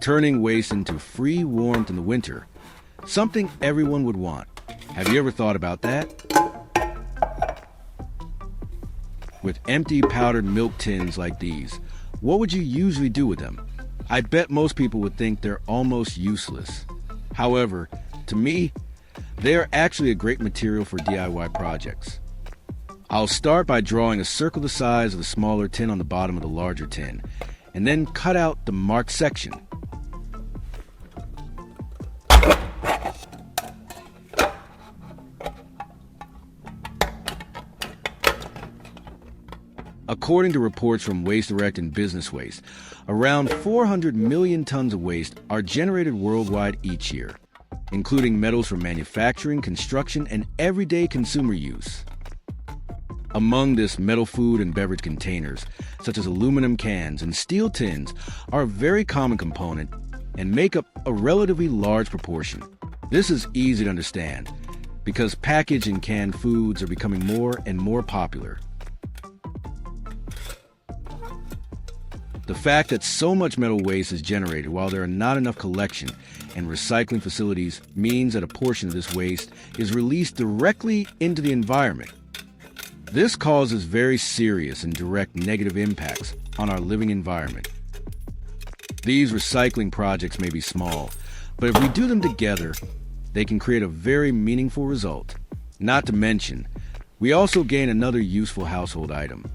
turning waste into free warmth in the winter. Something everyone would want. Have you ever thought about that? With empty powdered milk tins like these, what would you usually do with them? I bet most people would think they're almost useless. However, to me, they are actually a great material for DIY projects. I'll start by drawing a circle the size of the smaller tin on the bottom of the larger tin, and then cut out the marked section. According to reports from Waste Direct and Business Waste, around 400 million tons of waste are generated worldwide each year, including metals for manufacturing, construction, and everyday consumer use. Among this, metal food and beverage containers, such as aluminum cans and steel tins, are a very common component and make up a relatively large proportion. This is easy to understand because packaged and canned foods are becoming more and more popular. The fact that so much metal waste is generated while there are not enough collection and recycling facilities means that a portion of this waste is released directly into the environment. This causes very serious and direct negative impacts on our living environment. These recycling projects may be small, but if we do them together, they can create a very meaningful result. Not to mention, we also gain another useful household item.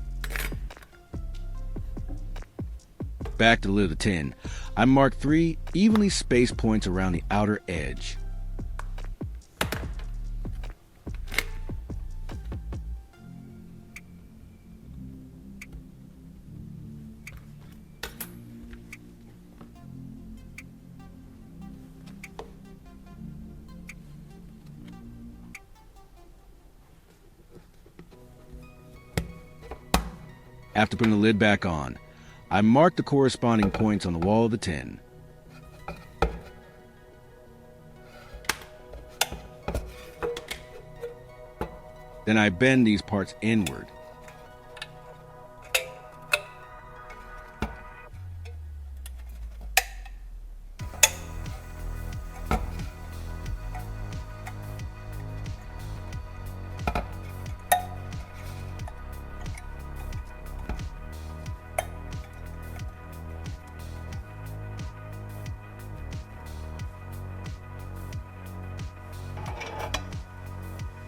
Back to the lid of the tin, I marked 3 evenly spaced points around the outer edge. After putting the lid back on, I marked the corresponding points on the wall of the tin. Then I bend these parts inward.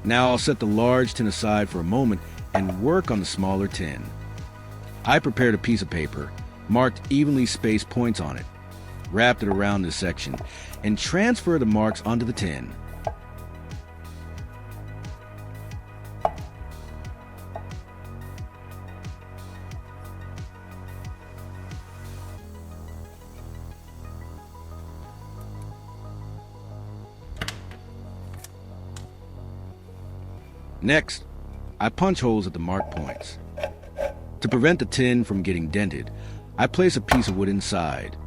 Now I'll set the large tin aside for a moment and work on the smaller tin. I prepared a piece of paper, marked evenly spaced points on it, wrapped it around this section, and transferred the marks onto the tin. Next, I punch holes at the marked points. To prevent the tin from getting dented, I place a piece of wood inside.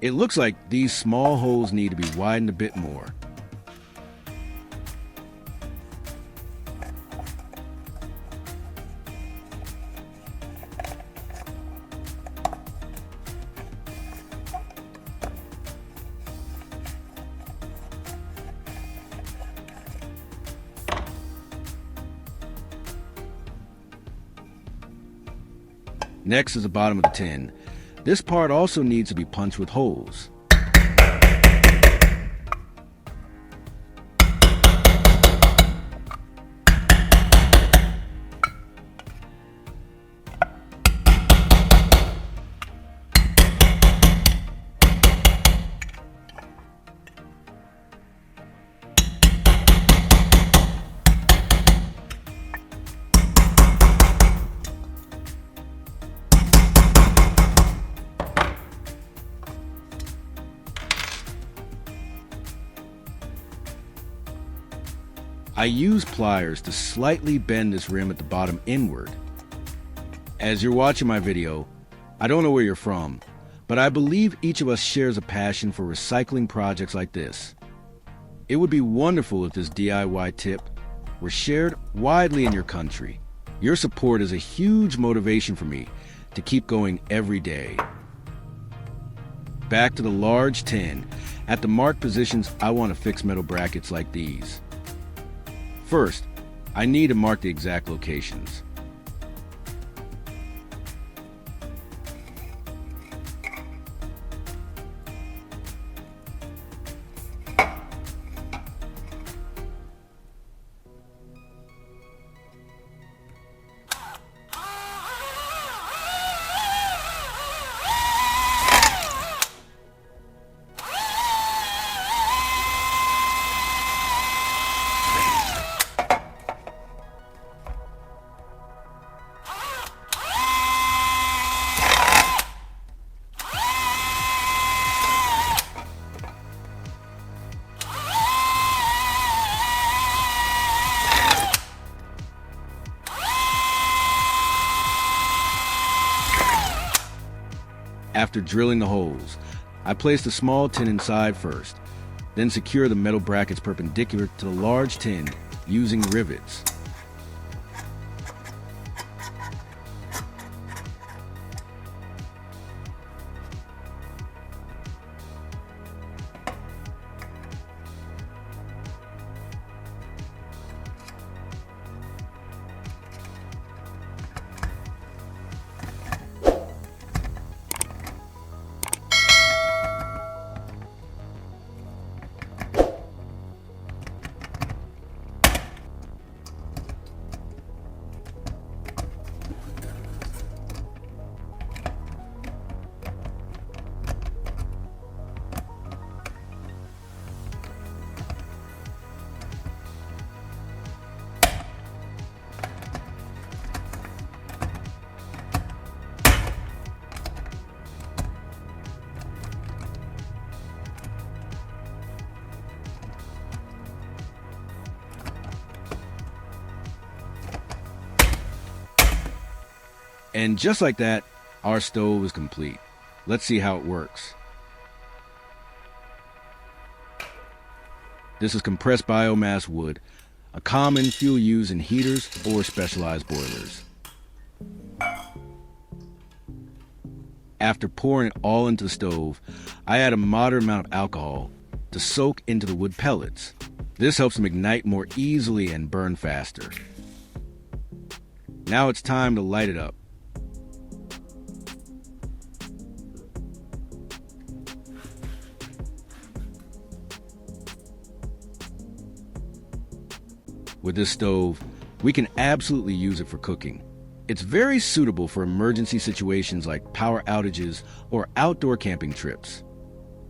It looks like these small holes need to be widened a bit more. Next is the bottom of the tin. This part also needs to be punched with holes. I use pliers to slightly bend this rim at the bottom inward. As you're watching my video, I don't know where you're from, but I believe each of us shares a passion for recycling projects like this. It would be wonderful if this DIY tip were shared widely in your country. Your support is a huge motivation for me to keep going every day. Back to the large tin. At the marked positions, I want to fix metal brackets like these. First, I need to mark the exact locations. After drilling the holes, I place the small tin inside first, then secure the metal brackets perpendicular to the large tin using rivets. And just like that, our stove is complete. Let's see how it works. This is compressed biomass wood, a common fuel used in heaters or specialized boilers. After pouring it all into the stove, I add a moderate amount of alcohol to soak into the wood pellets. This helps them ignite more easily and burn faster. Now it's time to light it up. With this stove, we can absolutely use it for cooking. It's very suitable for emergency situations like power outages or outdoor camping trips.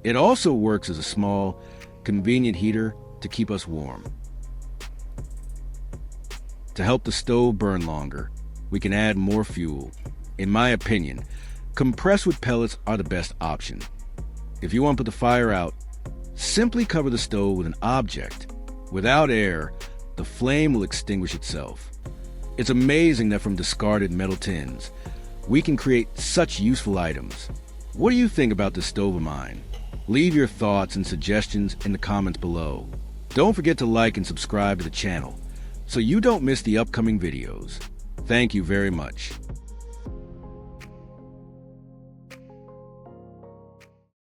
It also works as a small, convenient heater to keep us warm. To help the stove burn longer, we can add more fuel. In my opinion, compressed wood pellets are the best option. If you want to put the fire out, simply cover the stove with an object. Without air, the flame will extinguish itself. It's amazing that from discarded metal tins, we can create such useful items. What do you think about this stove of mine? Leave your thoughts and suggestions in the comments below. Don't forget to like and subscribe to the channel so you don't miss the upcoming videos. Thank you very much.